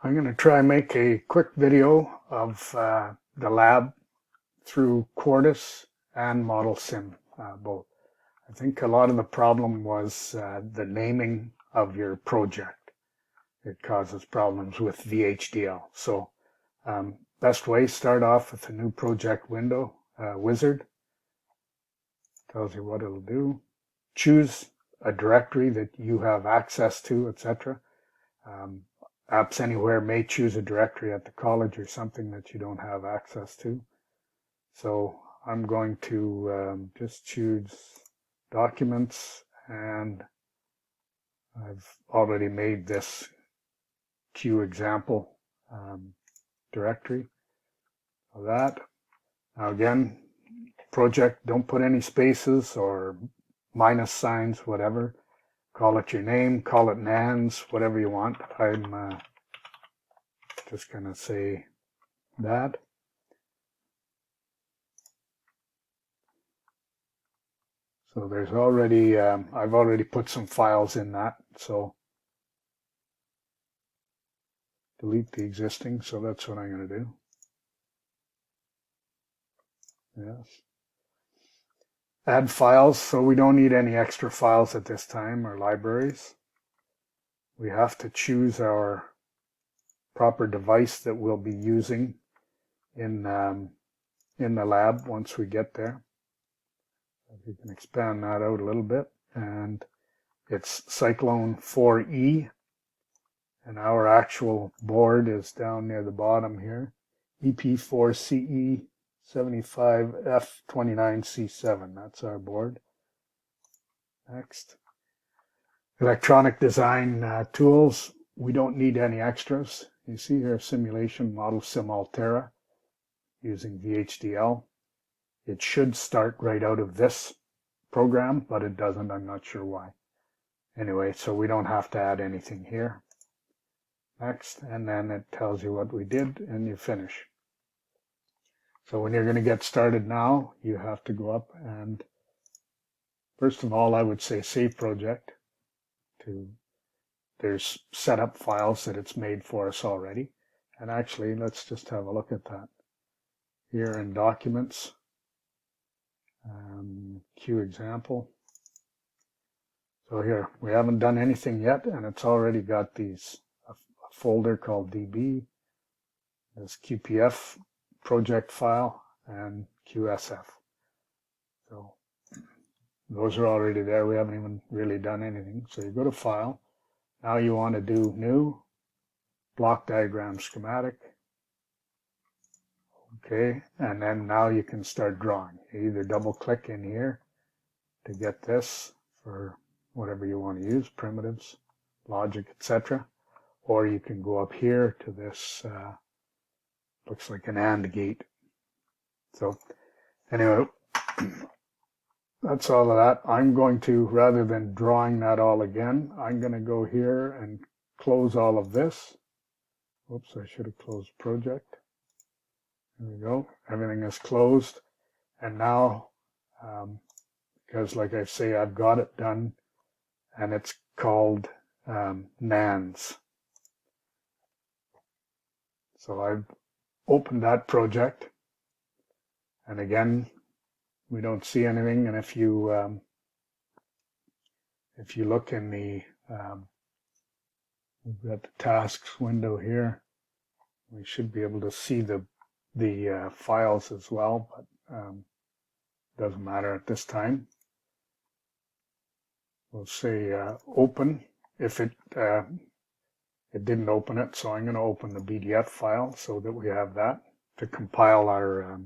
I'm going to try and make a quick video of the lab through Quartus and ModelSim both. I think a lot of the problem was the naming of your project. It causes problems with VHDL. So best way, start off with a new project window, wizard. Tells you what it'll do. Choose a directory that you have access to, etc. Apps Anywhere may choose a directory at the college or something that you don't have access to. So I'm going to just choose documents, and I've already made this Q example directory of that. Now again, project, don't put any spaces or minus signs, whatever. Call it your name, call it NANS, whatever you want. I'm just going to say that. So there's already, I've already put some files in that, so delete the existing, so that's what I'm going to do. Yes. Add files, so we don't need any extra files at this time, or libraries. We have to choose our proper device that we'll be using in the lab once we get there. If you can expand that out a little bit, and it's Cyclone 4E, and our actual board is down near the bottom here, EP4CE 75F29C7. That's our board. Next. Electronic design tools. We don't need any extras. You see here, simulation ModelSim Altera using VHDL. It should start right out of this program, but it doesn't. I'm not sure why. Anyway, so we don't have to add anything here. Next, and then it tells you what we did, and you finish. So when you're going to get started now, you have to go up and, first of all, I would say save project. There's setup files that it's made for us already. And actually, let's just have a look at that. Here in Documents, Q example. So here, we haven't done anything yet, and it's already got these, a folder called DB, this QPF project file, and QSF. So those are already there. We haven't even really done anything. So you go to File. Now you want to do New, Block Diagram Schematic. Okay, and then now you can start drawing. You either double click in here to get this for whatever you want to use, primitives, logic, etc. Or you can go up here to this, looks like an AND gate. So anyway, that's all of that. I'm going to, rather than drawing that all again, I'm going to go here and close all of this. Whoops, I should have closed project. There we go. Everything is closed. And now, because like I say, I've got it done, and it's called NANS. So I've opened that project. And again, we don't see anything. And if you look in the, we've got the tasks window here, we should be able to see the files as well, but doesn't matter at this time. We'll say open if it didn't open it, so I'm going to open the PDF file so that we have that to compile our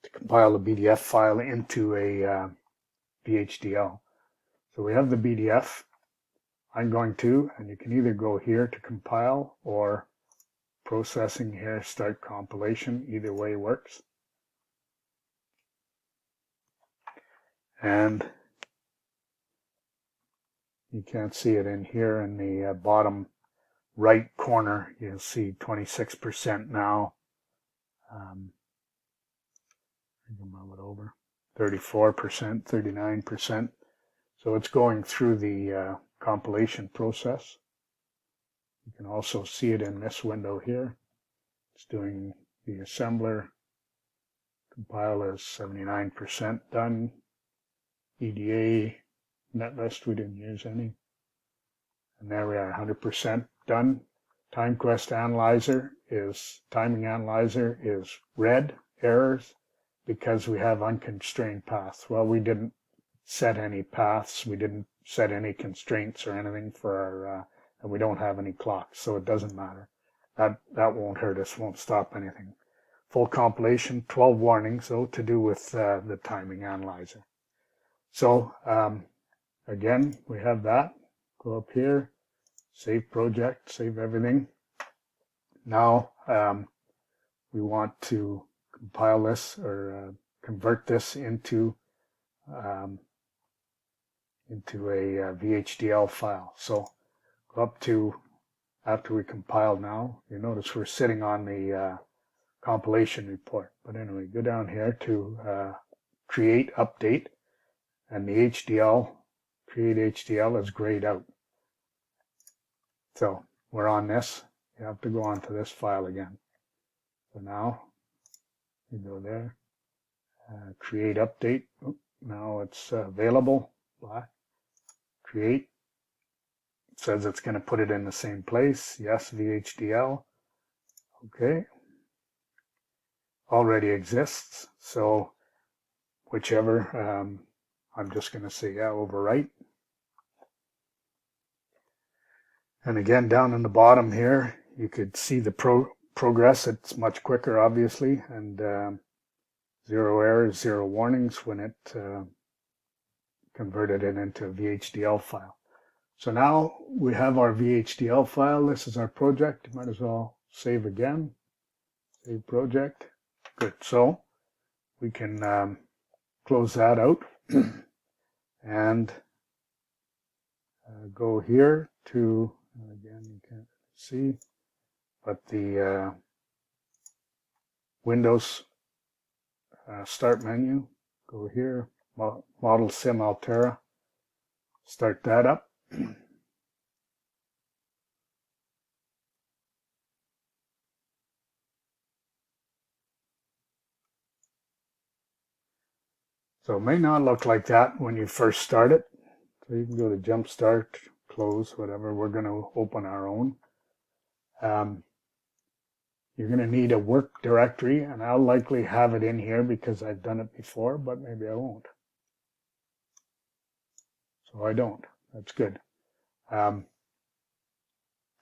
the PDF file into a VHDL. So we have the PDF. I'm going to, and you can either go here to compile or processing here, start compilation. Either way works. And you can't see it in here in the bottom right corner. You'll see 26% now. I can move it over. 34%, 39%. So it's going through the compilation process. You can also see it in this window here. It's doing the assembler. Compile is 79% done. EDA, netlist, we didn't use any. And there we are, 100% done. TimeQuest timing analyzer is red, errors, because we have unconstrained paths. Well, we didn't set any paths. We didn't set any constraints or anything for our, and we don't have any clocks, so it doesn't matter. That won't hurt us, won't stop anything. Full compilation, 12 warnings, though, to do with the timing analyzer. So, again, we have that. Go up here, save project, save everything. Now, we want to compile this or convert this into a VHDL file. So, go up to, after we compile now, you notice we're sitting on the compilation report. But anyway, go down here to create update, and the HDL, create HDL is grayed out. So we're on this. You have to go onto this file again. So now you go there, create update. Oh, now it's available. Black. Create. It says it's going to put it in the same place. Yes, VHDL. Okay. Already exists. So whichever, I'm just going to say, yeah, overwrite. And again, down in the bottom here, you could see the progress. It's much quicker, obviously, and 0 errors, 0 warnings when it converted it into a VHDL file. So now we have our VHDL file. This is our project. You might as well save again. Save project. Good. So we can close that out and go here to, again, you can't see, but the Windows start menu, go here, Model Sim Altera, start that up. So it may not look like that when you first start it. So you can go to Jump Start, close, whatever. We're going to open our own. You're going to need a work directory, and I'll likely have it in here because I've done it before, but maybe I won't. So I don't. That's good. So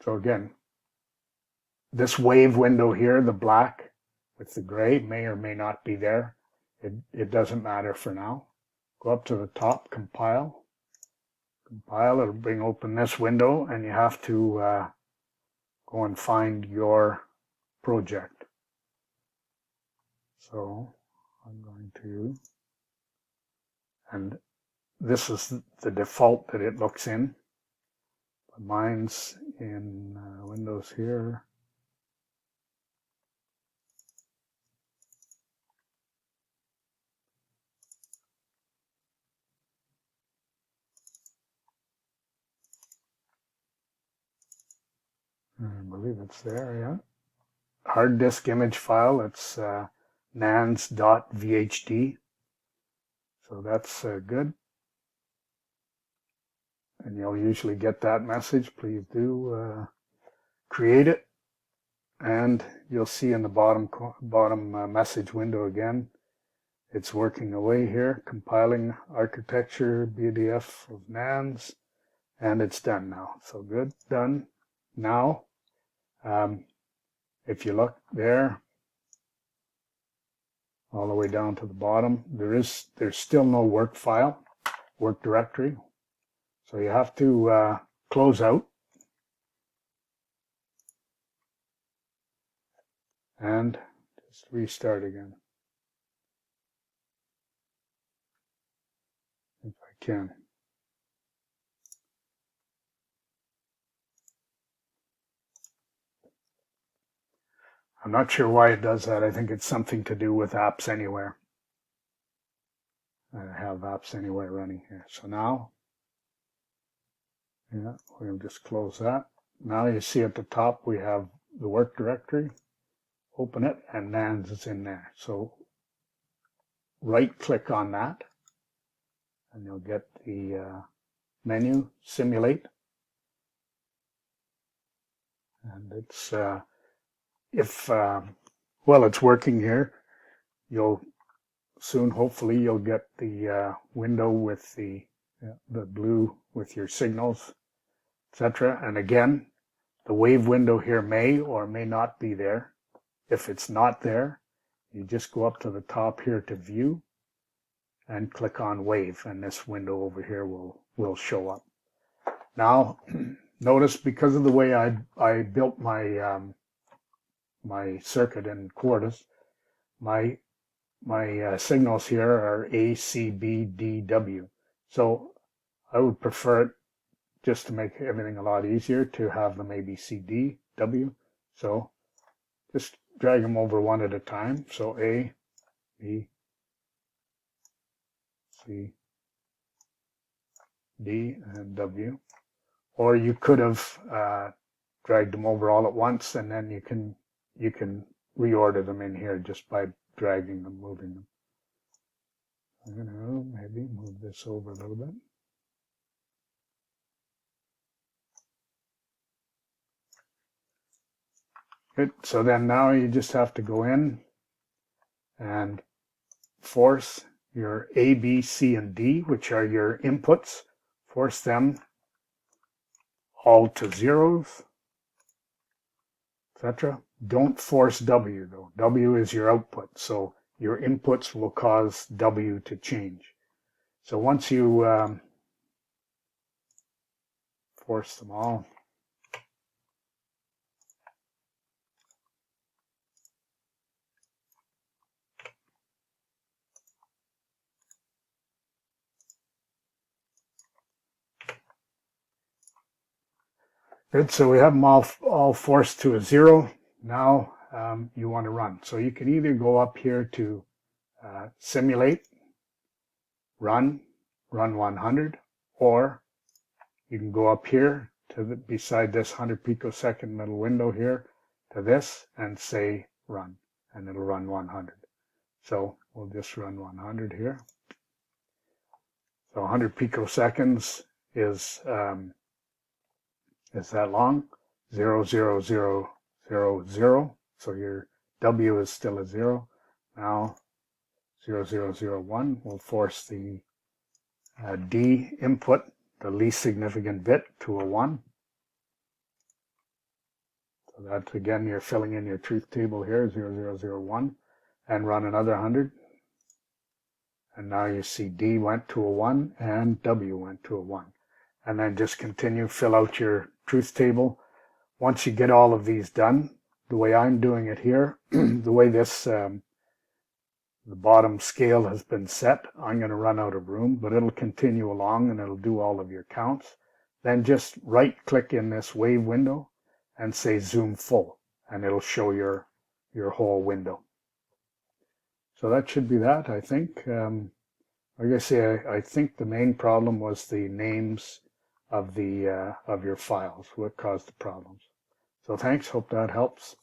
again, this wave window here, the black with the gray, may or may not be there. It doesn't matter for now. Go up to the top, compile. Compile, it'll bring open this window, and you have to go and find your project. So I'm going to, and this is the default that it looks in. But mine's in Windows here. I believe it's there, yeah. Hard disk image file, it's nans.vhd. So that's good. And you'll usually get that message. Please do create it. And you'll see in the bottom message window again, it's working away here, compiling architecture BDF of NANS, and it's done now. So good, done. Now, if you look there, all the way down to the bottom, there's still no work file, work directory. So you have to close out and just restart again, if I can. I'm not sure why it does that. I think it's something to do with Apps Anywhere. I have Apps Anywhere running here. So now, yeah, we'll just close that. now you see at the top we have the work directory. Open it, and NANS is in there. So right click on that, and you'll get the menu, simulate. And it's, well, it's working here. You'll soon, hopefully, you'll get the window with the blue with your signals, etc. And again, the wave window here may or may not be there. If it's not there, you just go up to the top here to view and click on wave, and this window over here will show up. Now, notice because of the way I built my my circuit in Quartus, my signals here are A, C, B, D, W. So I would prefer it, just to make everything a lot easier, to have them A, B, C, D, W. So just drag them over one at a time. So A, B, C, D, and W. Or you could have dragged them over all at once, and then you can reorder them in here just by dragging them, moving them. I'm going to maybe move this over a little bit. Good. So then now you just have to go in and force your A, B, C, and D, which are your inputs, force them all to zeros, etc. Don't force W though. W is your output, so your inputs will cause W to change. So once you force them all, good. So we have them all forced to a zero. Now you want to run. So you can either go up here to simulate, run 100, or you can go up here to beside this 100 picosecond little window here to this and say run, and it'll run 100. So we'll just run 100 here. So 100 picoseconds is that long, 0, 0, 0, 0, 0. So your W is still a 0. Now 0, 0, 0, 1 will force the D input, the least significant bit, to a 1. So that, again, you're filling in your truth table here, 0, 0, 0, 1, and run another 100. And now you see D went to a 1 and W went to a 1. And then just continue, fill out your truth table. Once you get all of these done, the way I'm doing it here, the way this the bottom scale has been set, I'm going to run out of room, but it'll continue along and it'll do all of your counts. Then just right click in this wave window and say zoom full, and it'll show your whole window. So that should be that, I think. Like I say, I think the main problem was the names of your files, what caused the problems. So thanks, hope that helps.